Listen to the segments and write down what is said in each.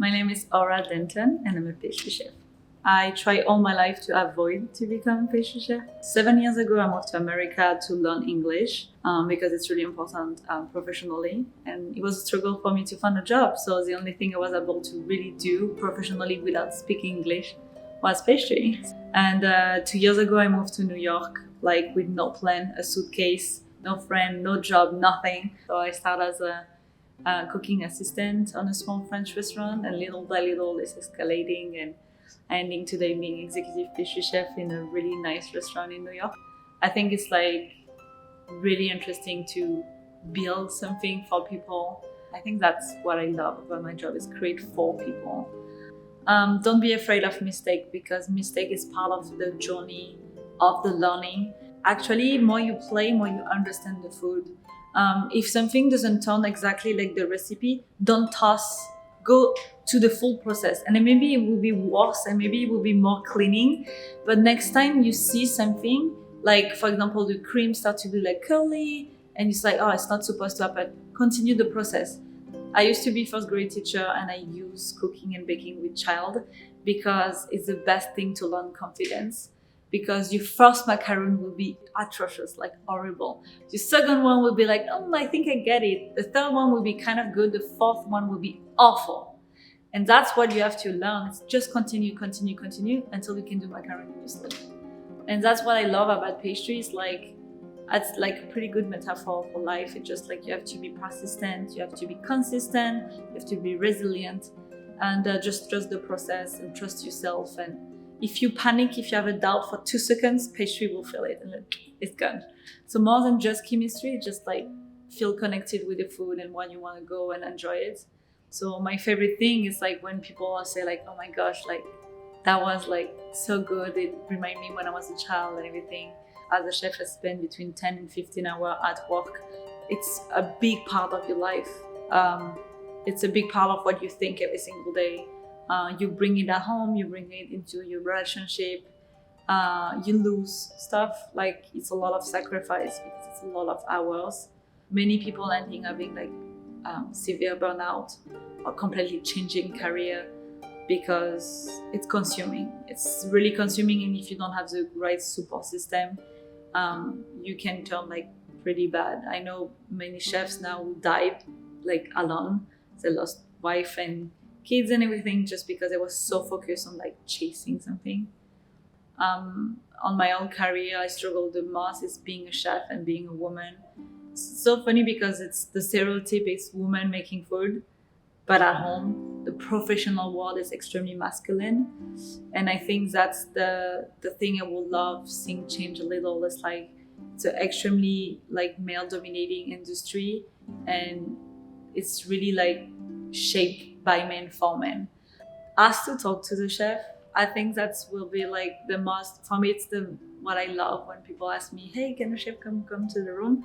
My name is Aura Denton and I'm a pastry chef. I try all my life to avoid to become a pastry chef. 7 years ago, I moved to America to learn English because it's really important professionally. And it was a struggle for me to find a job. So the only thing I was able to really do professionally without speaking English was pastry. And 2 years ago, I moved to New York, like with no plan, a suitcase, no friend, no job, nothing. So I started as a cooking assistant on a small French restaurant, and little by little it's escalating and ending today being executive pastry chef in a really nice restaurant in New York. I think it's like really interesting to build something for people. I think that's what I love about my job, is create for people. Don't be afraid of mistake, because mistake is part of the journey of the learning. Actually, more you play, more you understand the food. If something doesn't turn exactly like the recipe, don't toss. Go to the full process, and then maybe it will be worse, and maybe it will be more cleaning. But next time you see something, like for example, the cream starts to be like curly, and it's like, oh, it's not supposed to happen. Continue the process. I used to be first grade teacher, and I use cooking and baking with child because it's the best thing to learn confidence. Because your first macaron will be atrocious, like horrible. The second one will be like, oh, I think I get it. The third one will be kind of good. The fourth one will be awful. And that's what you have to learn. It's just continue until you can do macaron in your sleep. And that's what I love about pastry. It's like, it's like a pretty good metaphor for life. It's just like you have to be persistent, you have to be consistent, you have to be resilient, and just trust the process and trust yourself. And if you panic, if you have a doubt for 2 seconds, pastry will feel it and it's gone. So more than just chemistry, just like feel connected with the food and when you want to go and enjoy it. So my favorite thing is like when people say like, oh my gosh, like that was like so good. It reminded me when I was a child and everything. As a chef, I spend between 10 and 15 hours at work. It's a big part of your life. It's a big part of what you think every single day. You bring it at home, you bring it into your relationship, you lose stuff. Like it's a lot of sacrifice because it's a lot of hours. Many people ending up having like severe burnout or completely changing career because it's consuming. It's really consuming, and if you don't have the right support system, you can turn like pretty bad. I know many chefs now who died like alone. They lost wife and kids and everything just because I was so focused on like chasing something. On my own career, I struggled the most is being a chef and being a woman. It's so funny because it's the stereotype is woman making food, but at home the professional world is extremely masculine. And I think that's the thing I would love seeing change a little. It's like it's an extremely like male dominating industry, and it's really like shaped by men for men. Asked to talk to the chef, I think that will be like the most, for me it's what I love when people ask me, hey, can the chef come to the room?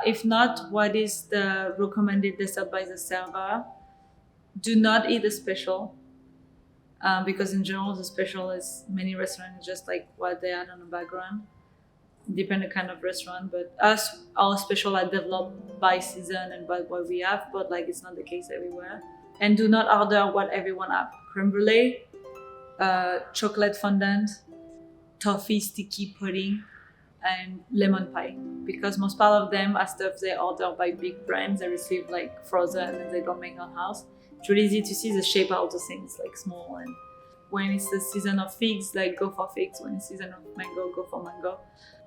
If not, what is the recommended dessert by the server? Do not eat a special, because in general the special is many restaurants just like what they add on the background. Depending kind of restaurant, but our special are developed by season and by what we have, but like it's not the case everywhere. And do not order what everyone have: creme brulee, chocolate fondant, toffee sticky pudding, and lemon pie, because most part of them are stuff they order by big brands. They receive like frozen and they don't make on house. It's really easy to see the shape out of the things, like small. And when it's the season of figs, like go for figs. When it's season of mango, go for mango.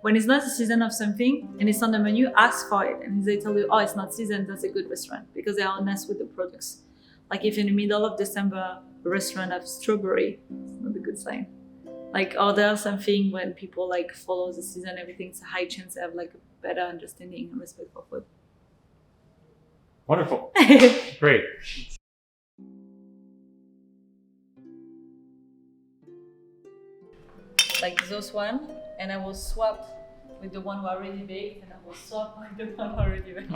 When it's not the season of something and it's on the menu, ask for it. And if they tell you, oh, it's not season, that's a good restaurant, because they are honest with the products. Like if in the middle of December, a restaurant has strawberry, it's not a good sign. Like order something when people like follow the season, everything, it's a high chance they have like a better understanding and respect for food. Wonderful. Great. Like those one, and I will swap with the one who already baked, and I will swap with the one who already baked.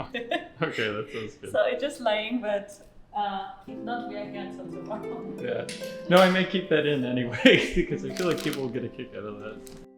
Okay, that sounds good. So it's just lying, but if not, we are cancelled tomorrow. Yeah. No, I may keep that in anyway because I feel like people will get a kick out of that.